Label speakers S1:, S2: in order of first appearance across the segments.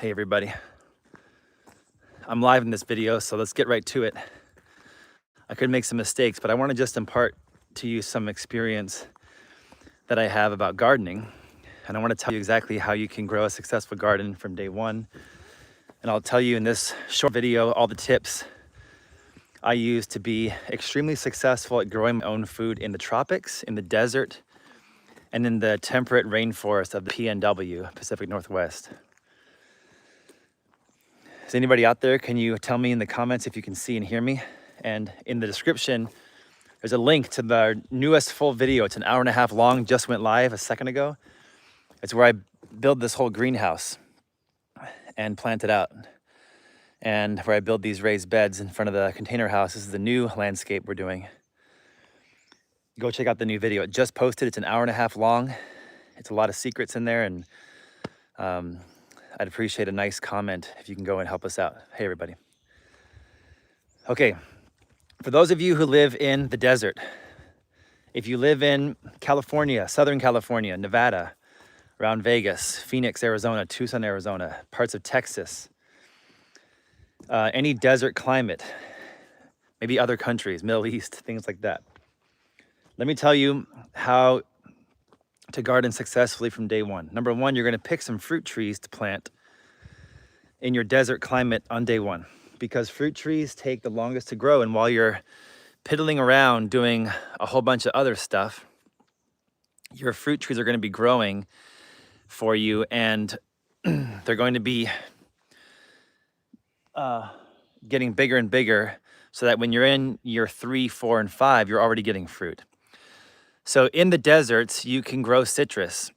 S1: Hey everybody, I'm live in this video, so let's get right to it. I could make some mistakes, but I want to just impart to you some experience that I have about gardening. And I want to tell you exactly how you can grow a successful garden from day one. And I'll tell you in this short video all the tips I use to be extremely successful at growing my own food in the tropics, in the desert, and in the temperate rainforest of the PNW, Pacific Northwest. Is anybody out there? Can you tell me in the comments if you can see and hear me? And in the description, there's a link to the newest full video. It's an hour and a half long, just went live a second ago. It's where I build this whole greenhouse and plant it out. And where I build these raised beds in front of the container house. This is the new landscape we're doing. Go check out the new video. It just posted, it's an hour and a half long. It's a lot of secrets in there, and I'd appreciate a nice comment if you can go and help us out. Hey, everybody. Okay, for those of you who live in the desert, if you live in California, Southern California, Nevada, around Vegas, Phoenix, Arizona, Tucson, Arizona, parts of Texas, any desert climate, maybe other countries, Middle East, things like that. Let me tell you how to garden successfully from day one. Number one, you're gonna pick some fruit trees to plant in your desert climate on day one, because fruit trees take the longest to grow. And while you're piddling around doing a whole bunch of other stuff, your fruit trees are gonna be growing for you, and they're going to be getting bigger and bigger, so that when you're in year 3, 4, and 5, you're already getting fruit. So in the deserts, you can grow citrus.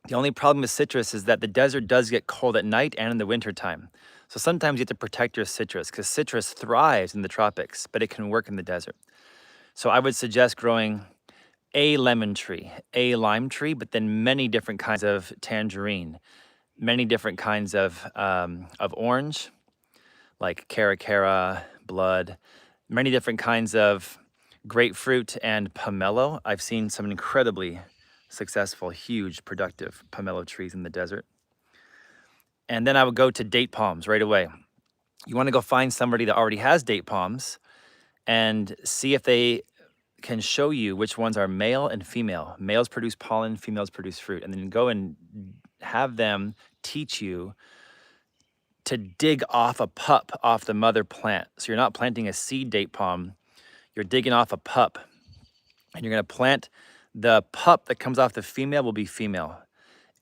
S1: The only problem with citrus is that the desert does get cold at night and in the wintertime. So sometimes you have to protect your citrus, because citrus thrives in the tropics, but it can work in the desert. So I would suggest growing a lemon tree, a lime tree, but then many different kinds of tangerine, many different kinds of orange, like cara, blood, many different kinds of grapefruit and pomelo. I've seen some incredibly successful, huge, productive pomelo trees in the desert. And then I would go to date palms right away. You want to go find somebody that already has date palms and see if they can show you which ones are male and female. Males produce pollen, females produce fruit. And then go and have them teach you to dig off a pup off the mother plant. So you're not planting a seed date palm, you're digging off a pup. And you're gonna plant the pup that comes off the female will be female.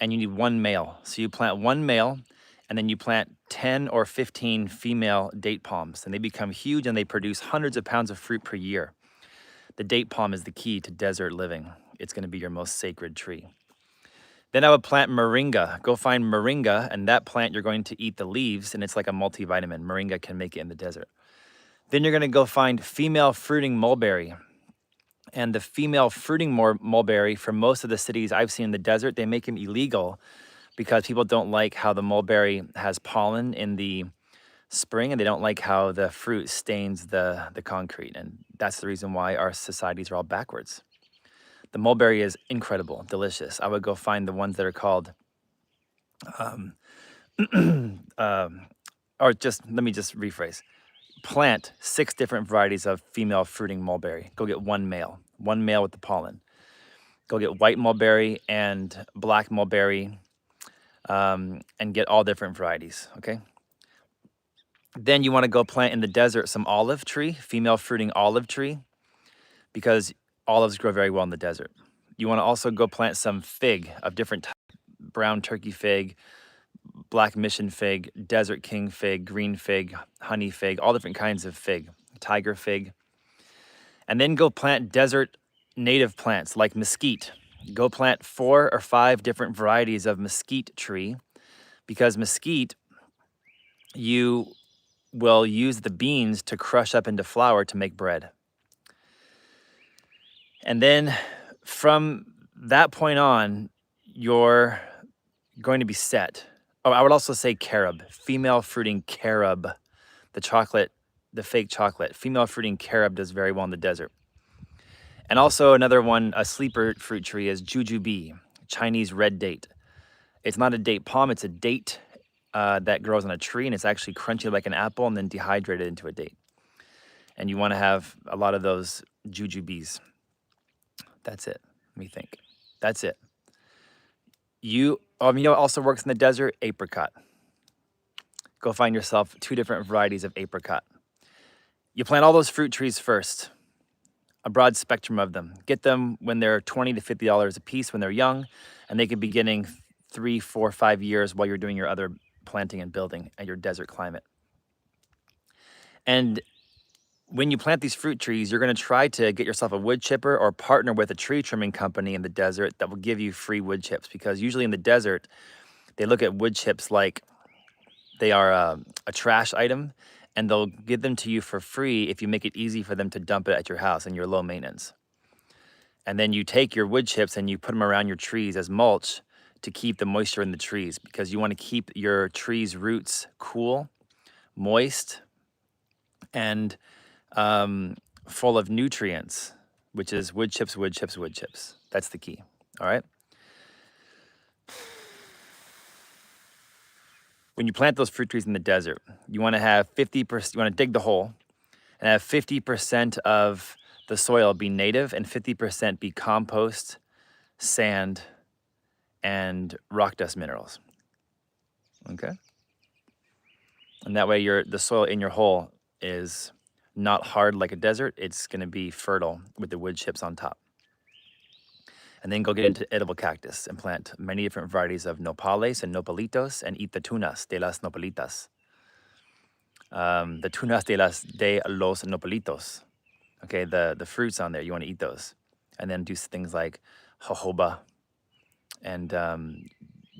S1: And you need one male. So you plant one male, and then you plant 10 or 15 female date palms. And they become huge, and they produce hundreds of pounds of fruit per year. The date palm is the key to desert living. It's gonna be your most sacred tree. Then I would plant moringa. Go find moringa, and that plant you're going to eat the leaves, and it's like a multivitamin. Moringa can make it in the desert. Then you're gonna go find female fruiting mulberry. And the female fruiting mulberry, for most of the cities I've seen in the desert, they make them illegal because people don't like how the mulberry has pollen in the spring, and they don't like how the fruit stains the concrete. And that's the reason why our societies are all backwards. The mulberry is incredible, delicious. I would go find the ones that are called, or just, let me just rephrase. Plant 6 different varieties of female fruiting mulberry. Go get one male with the pollen. Go get white mulberry and black mulberry, and get all different varieties, okay? Then you wanna go plant in the desert some olive tree, female fruiting olive tree, because olives grow very well in the desert. You wanna also go plant some fig of different types: brown turkey fig, black mission fig, desert king fig, green fig, honey fig, all different kinds of fig, tiger fig. And then go plant desert native plants like mesquite. Go plant 4 or 5 different varieties of mesquite tree, because mesquite, you will use the beans to crush up into flour to make bread. And then from that point on, you're going to be set. Oh, I would also say carob, female fruiting carob, the chocolate, the fake chocolate. Female fruiting carob does very well in the desert. And also another one, a sleeper fruit tree, is jujube, Chinese red date. It's not a date palm, it's a date that grows on a tree, and it's actually crunchy like an apple and then dehydrated into a date. And you want to have a lot of those jujubes. That's it. Let me think. That's it. You know what also works in the desert? Apricot. Go find yourself 2 different varieties of apricot. You plant all those fruit trees first, a broad spectrum of them. Get them when they're $20 to $50 a piece when they're young, and they could be getting 3, 4, 5 years while you're doing your other planting and building at your desert climate. And when you plant these fruit trees, you're going to try to get yourself a wood chipper or partner with a tree trimming company in the desert that will give you free wood chips, because usually in the desert, they look at wood chips like they are a trash item, and they'll give them to you for free if you make it easy for them to dump it at your house and you're low maintenance. And then you take your wood chips and you put them around your trees as mulch to keep the moisture in the trees, because you want to keep your tree's roots cool, moist, and full of nutrients, which is wood chips, wood chips, wood chips. That's the key. All right. When you plant those fruit trees in the desert, you want to have 50%, you want to dig the hole and have 50% of the soil be native and 50% be compost, sand, and rock dust minerals. Okay. And that way the soil in your hole is not hard like a desert. It's going to be fertile with the wood chips on top. And then go get into edible cactus and plant many different varieties of nopales and nopalitos, and eat the tunas de las nopalitas. The tunas de los nopalitos. Okay, the fruits on there, you want to eat those. And then do things like jojoba and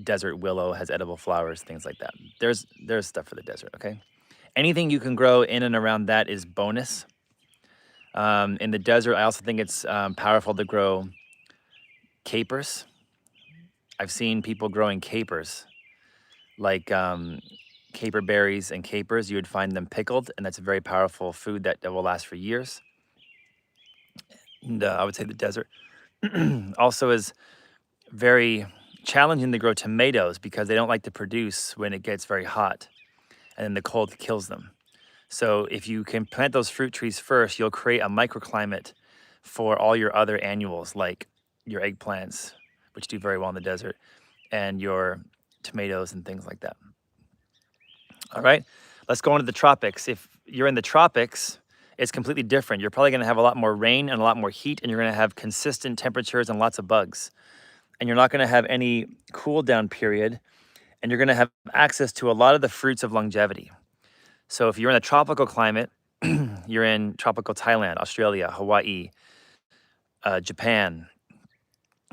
S1: desert willow has edible flowers, things like that. There's stuff for the desert, okay? Anything you can grow in and around that is bonus. In the desert, I also think it's powerful to grow capers. I've seen people growing capers, like caper berries and capers. You would find them pickled, and that's a very powerful food that will last for years. And I would say the desert also is very challenging to grow tomatoes, because they don't like to produce when it gets very hot, and then the cold kills them. So if you can plant those fruit trees first, you'll create a microclimate for all your other annuals, like your eggplants, which do very well in the desert, and your tomatoes and things like that. All right, let's go into the tropics. If you're in the tropics, it's completely different. You're probably gonna have a lot more rain and a lot more heat, and you're gonna have consistent temperatures and lots of bugs. And you're not gonna have any cool down period, and you're gonna have access to a lot of the fruits of longevity. So if you're in a tropical climate, you're in tropical Thailand, Australia, Hawaii, Japan,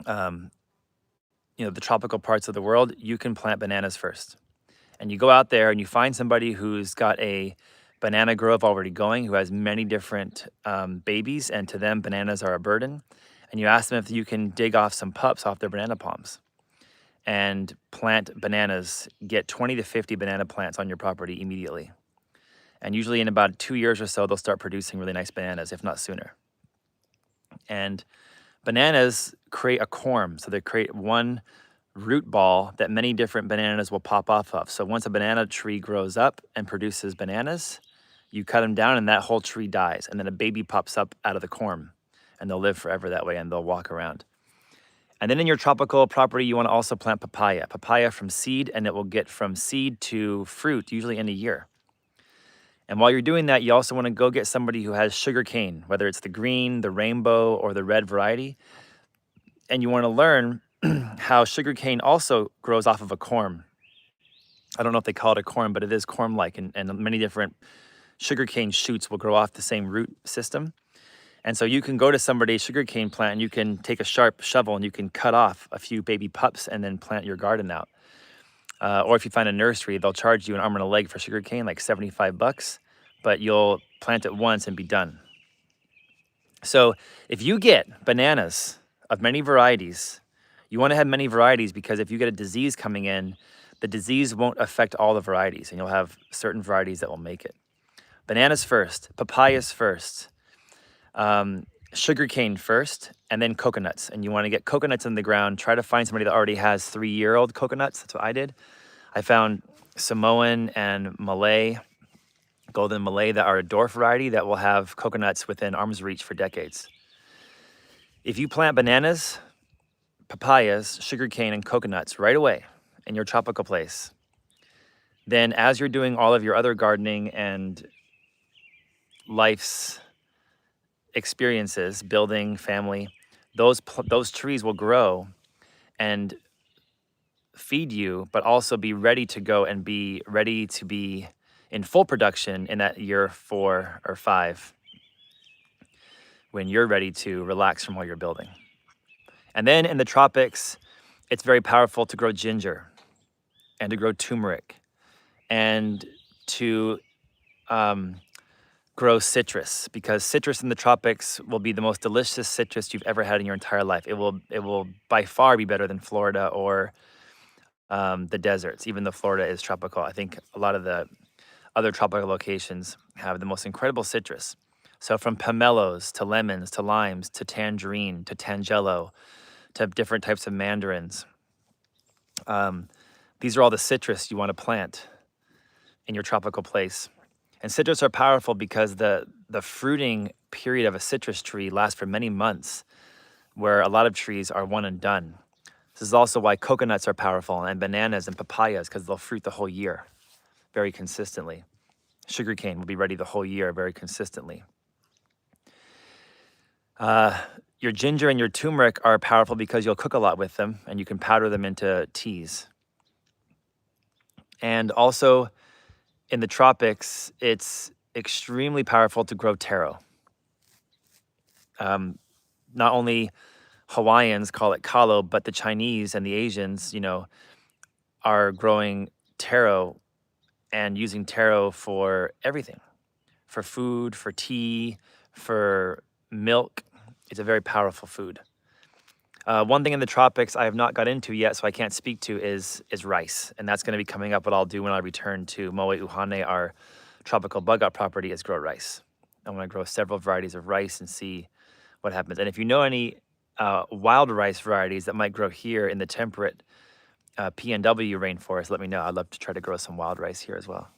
S1: the tropical parts of the world, you can plant bananas first. And you go out there and you find somebody who's got a banana grove already going, who has many different babies, and to them, bananas are a burden. And you ask them if you can dig off some pups off their banana palms and plant bananas, get 20 to 50 banana plants on your property immediately. And usually in about 2 years or so, they'll start producing really nice bananas, if not sooner. And bananas create a corm, so they create one root ball that many different bananas will pop off of. So once a banana tree grows up and produces bananas, you cut them down and that whole tree dies, and then a baby pops up out of the corm, and they'll live forever that way, and they'll walk around. And then in your tropical property, you want to also plant papaya from seed, and it will get from seed to fruit, usually in a year. And while you're doing that, you also want to go get somebody who has sugar cane, whether it's the green, the rainbow, or the red variety. And you want to learn how sugar cane also grows off of a corm. I don't know if they call it a corm, but it is corm-like, and many different sugarcane shoots will grow off the same root system. And so you can go to somebody's sugarcane plant and you can take a sharp shovel and you can cut off a few baby pups and then plant your garden out. Or if you find a nursery, they'll charge you an arm and a leg for sugarcane, like $75, but you'll plant it once and be done. So if you get bananas of many varieties, you want to have many varieties, because if you get a disease coming in, the disease won't affect all the varieties, and you'll have certain varieties that will make it. Bananas first, papayas first, sugarcane first, and then coconuts. And you want to get coconuts in the ground. Try to find somebody that already has 3-year-old coconuts. That's what I did. I found Samoan and Malay, golden Malay, that are a dwarf variety that will have coconuts within arm's reach for decades. If you plant bananas, papayas, sugarcane, and coconuts right away in your tropical place, then as you're doing all of your other gardening and life's experiences, building, family, those trees will grow and feed you, but also be ready to go and be ready to be in full production in that year 4 or 5 when you're ready to relax from all your building. And then in the tropics, it's very powerful to grow ginger and to grow turmeric and to grow citrus, because citrus in the tropics will be the most delicious citrus you've ever had in your entire life. It will by far be better than Florida or the deserts, even though Florida is tropical. I think a lot of the other tropical locations have the most incredible citrus. So from pomelos to lemons to limes to tangerine to tangelo to different types of mandarins. These are all the citrus you want to plant in your tropical place. And citrus are powerful because the fruiting period of a citrus tree lasts for many months, where a lot of trees are one and done. This is also why coconuts are powerful, and bananas and papayas, because they'll fruit the whole year very consistently. Sugarcane will be ready the whole year very consistently. Your ginger and your turmeric are powerful because you'll cook a lot with them and you can powder them into teas. And also in the tropics, it's extremely powerful to grow taro. Not only Hawaiians call it kalo, but the Chinese and the Asians, are growing taro and using taro for everything, for food, for tea, for milk. It's a very powerful food. One thing in the tropics I have not got into yet, so I can't speak to, is rice. And that's going to be coming up. What I'll do when I return to Moe Uhane, our tropical bug out property, is grow rice. I'm going to grow several varieties of rice and see what happens. And if you know any wild rice varieties that might grow here in the temperate PNW rainforest, let me know. I'd love to try to grow some wild rice here as well.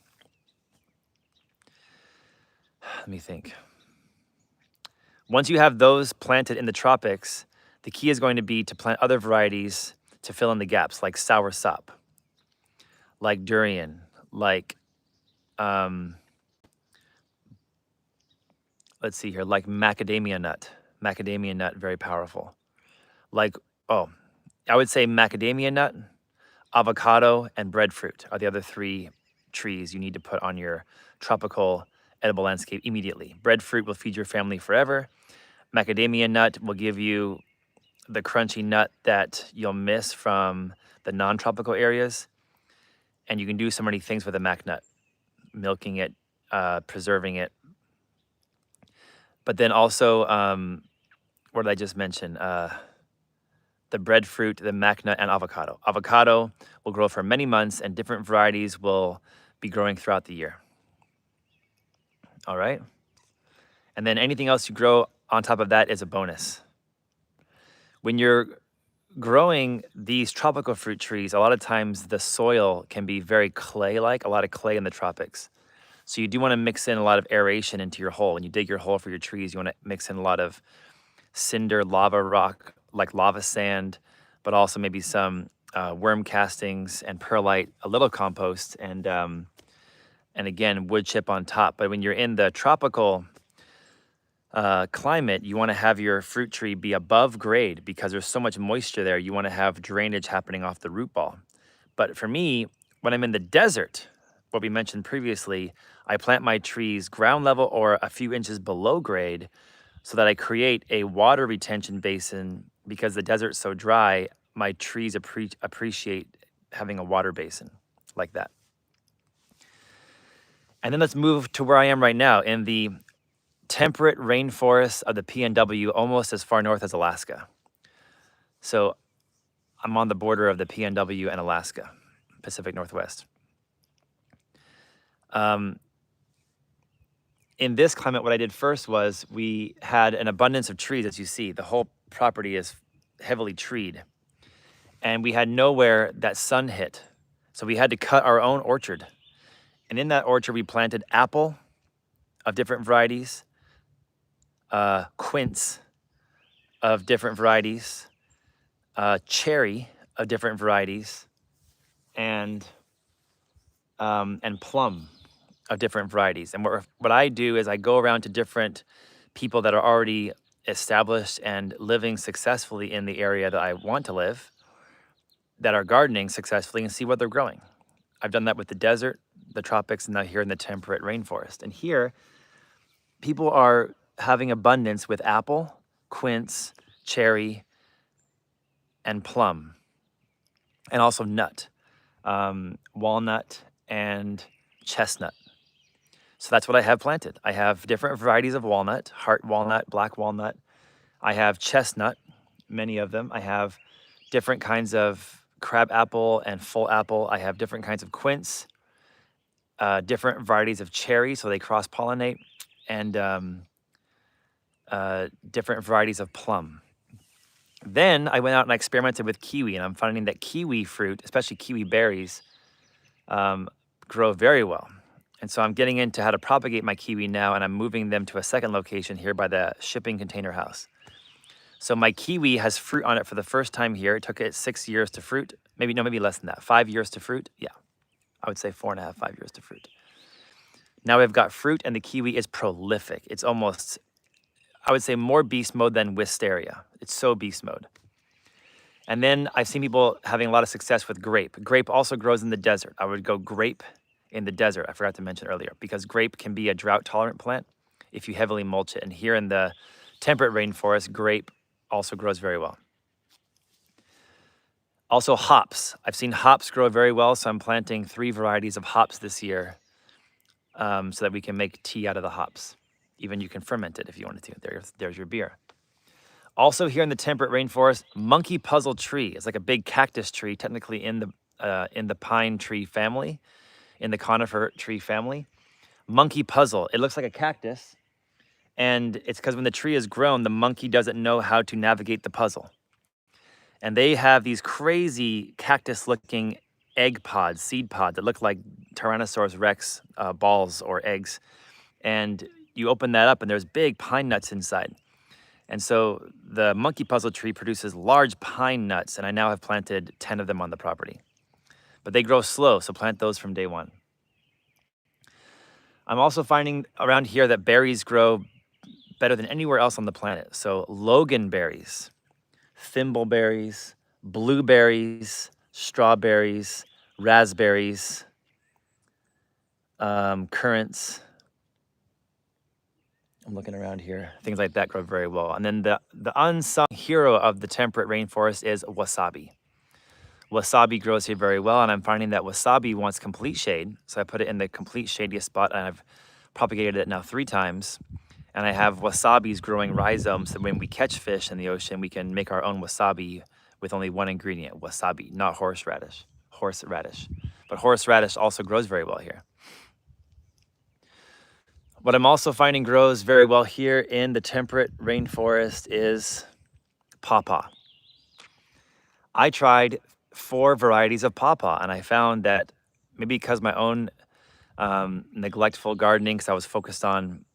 S1: Let me think. Once you have those planted in the tropics, the key is going to be to plant other varieties to fill in the gaps, like soursop, like durian, like, let's see here, like macadamia nut. Macadamia nut, very powerful. Like, I would say macadamia nut, avocado, and breadfruit are the other 3 trees you need to put on your tropical edible landscape immediately. Breadfruit will feed your family forever. Macadamia nut will give you the crunchy nut that you'll miss from the non-tropical areas. And you can do so many things with a mac nut, milking it, preserving it. But then also, what did I just mention? The breadfruit, the mac nut, and avocado. Avocado will grow for many months, and different varieties will be growing throughout the year. All right? And then anything else you grow on top of that is a bonus. When you're growing these tropical fruit trees, a lot of times the soil can be very clay-like, a lot of clay in the tropics. So you do want to mix in a lot of aeration into your hole. When you dig your hole for your trees, you want to mix in a lot of cinder, lava rock, like lava sand, but also maybe some worm castings and perlite, a little compost, and again, wood chip on top. But when you're in the tropical climate, you want to have your fruit tree be above grade because there's so much moisture there. You want to have drainage happening off the root ball. But for me, when I'm in the desert, what we mentioned previously, I plant my trees ground level or a few inches below grade so that I create a water retention basin. Because the desert's so dry, my trees appreciate having a water basin like that. And then let's move to where I am right now in the temperate rainforests of the PNW, almost as far north as Alaska. So I'm on the border of the PNW and Alaska, Pacific Northwest. In this climate, what I did first was we had an abundance of trees, as you see. The whole property is heavily treed. And we had nowhere that sun hit So we had to cut our own orchard. And in that orchard, we planted apple of different varieties, quince of different varieties, cherry of different varieties, and plum of different varieties. And what I do is I go around to different people that are already established and living successfully in the area that I want to live, that are gardening successfully, and see what they're growing. I've done that with the desert, the tropics, and now here in the temperate rainforest. And here, people are having abundance with apple, quince, cherry, and plum, and also nut, walnut, and chestnut. So that's what I have planted. I have different varieties of walnut, heart walnut, black walnut. I have chestnut, many of them. I have different kinds of crab apple and full apple. I have different kinds of quince, different varieties of cherry, so they cross-pollinate, and different varieties of plum. Then I went out and I experimented with kiwi, and I'm finding that kiwi fruit, especially kiwi berries, grow very well. And so I'm getting into how to propagate my kiwi now, and I'm moving them to a second location here by the shipping container house. So my kiwi has fruit on it for the first time here. It took it 6 years to fruit. Maybe less than that. 5 years to fruit. Yeah, I would say 4.5, 5 years to fruit. Now we've got fruit, and the kiwi is prolific. It's almost, I would say, more beast mode than wisteria. It's so beast mode. And then I've seen people having a lot of success with grape. Grape also grows in the desert. I would go grape in the desert, I forgot to mention earlier, because grape can be a drought-tolerant plant if you heavily mulch it. And here in the temperate rainforest, grape also grows very well. Also hops. I've seen hops grow very well, so I'm planting 3 varieties of hops this year, so that we can make tea out of the hops. Even you can ferment it if you wanted to. There's your beer. Also here in the temperate rainforest, monkey puzzle tree. It's like a big cactus tree, technically in the pine tree family, in the conifer tree family. Monkey puzzle. It looks like a cactus, and it's because when the tree is grown, the monkey doesn't know how to navigate the puzzle. And they have these crazy cactus-looking egg pods, seed pods that look like Tyrannosaurus Rex balls or eggs. And you open that up, and there's big pine nuts inside. And so the monkey puzzle tree produces large pine nuts, and I now have planted 10 of them on the property. But they grow slow, so plant those from day one. I'm also finding around here that berries grow better than anywhere else on the planet. So loganberries, thimbleberries, blueberries, strawberries, raspberries, currants. I'm looking around here. Things like that grow very well. And then the unsung hero of the temperate rainforest is wasabi. Wasabi grows here very well, and I'm finding that wasabi wants complete shade. So I put it in the complete shadiest spot, and I've propagated it now 3 times. And I have wasabis growing rhizomes, so when we catch fish in the ocean, we can make our own wasabi with only 1 ingredient, wasabi, not horseradish. But horseradish also grows very well here. What I'm also finding grows very well here in the temperate rainforest is pawpaw. I tried 4 varieties of pawpaw, and I found that maybe because my own neglectful gardening, because I was focused on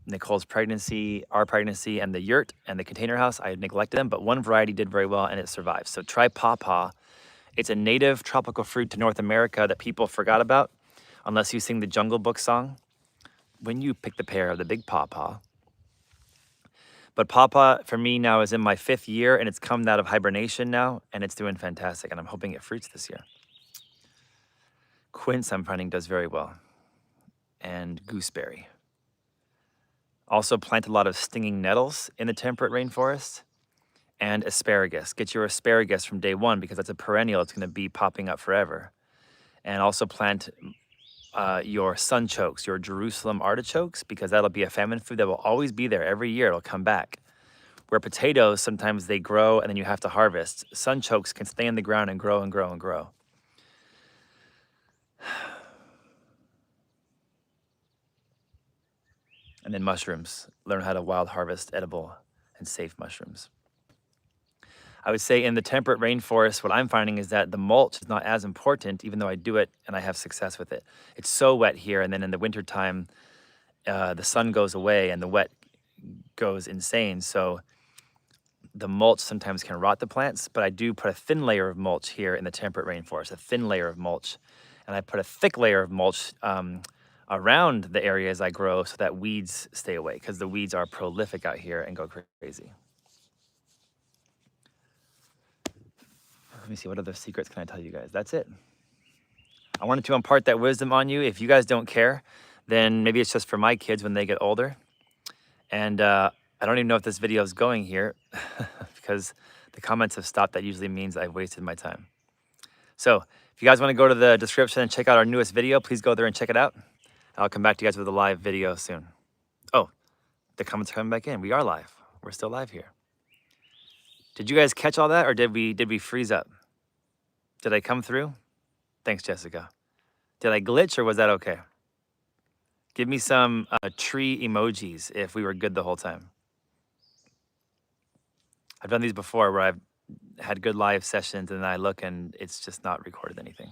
S1: Nicole's pregnancy, our pregnancy, and the yurt and the container house, I neglected them, but one variety did very well and it survived. So try pawpaw. It's a native tropical fruit to North America that people forgot about, unless you sing the Jungle Book song. When you pick the pear of the big pawpaw. But pawpaw for me now is in my 5th year, and it's come out of hibernation now, and it's doing fantastic, and I'm hoping it fruits this year. Quince I'm finding does very well, and gooseberry. Also plant a lot of stinging nettles in the temperate rainforest, and asparagus. Get your asparagus from day one, because that's a perennial. It's gonna be popping up forever. And also plant your sunchokes, your Jerusalem artichokes, because that'll be a famine food that will always be there every year. It'll come back. Where potatoes, sometimes they grow and then you have to harvest. Sunchokes can stay in the ground and grow and grow and grow. And then mushrooms. Learn how to wild harvest edible and safe mushrooms. I would say in the temperate rainforest, what I'm finding is that the mulch is not as important, even though I do it and I have success with it. It's so wet here, and then in the wintertime, the sun goes away and the wet goes insane. So the mulch sometimes can rot the plants, but I do put a thin layer of mulch here in the temperate rainforest, a thin layer of mulch. And I put a thick layer of mulch around the areas I grow so that weeds stay away, because the weeds are prolific out here and go crazy. Let me see, what other secrets can I tell you guys? That's it. I wanted to impart that wisdom on you. If you guys don't care, then maybe it's just for my kids when they get older. And I don't even know if this video is going here because the comments have stopped. That usually means I've wasted my time. So if you guys want to go to the description and check out our newest video, please go there and check it out. I'll come back to you guys with a live video soon. Oh, the comments are coming back in. We are live. We're still live here. Did you guys catch all that, or did we freeze up? Did I come through? Thanks, Jessica. Did I glitch, or was that okay? Give me some tree emojis if we were good the whole time. I've done these before where I've had good live sessions and then I look and it's just not recorded anything.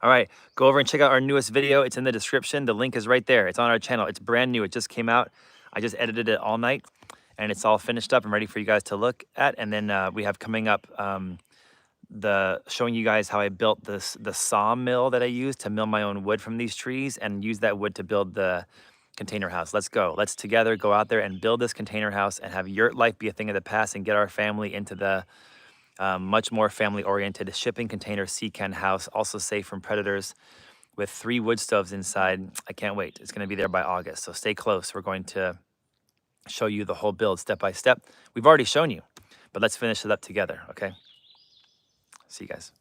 S1: All right, go over and check out our newest video. It's in the description. The link is right there. It's on our channel. It's brand new. It just came out. I just edited it all night and it's all finished up and ready for you guys to look at. And then we have coming up showing you guys how I built the sawmill that I use to mill my own wood from these trees and use that wood to build the container house. Let's go. Let's together go out there and build this container house and have yurt life be a thing of the past and get our family into the much more family-oriented shipping container sea can house, also safe from predators, with 3 wood stoves inside. I can't wait. It's going to be there by August, so stay close. We're going to show you the whole build step by step. We've already shown you, but let's finish it up together, okay? See you guys.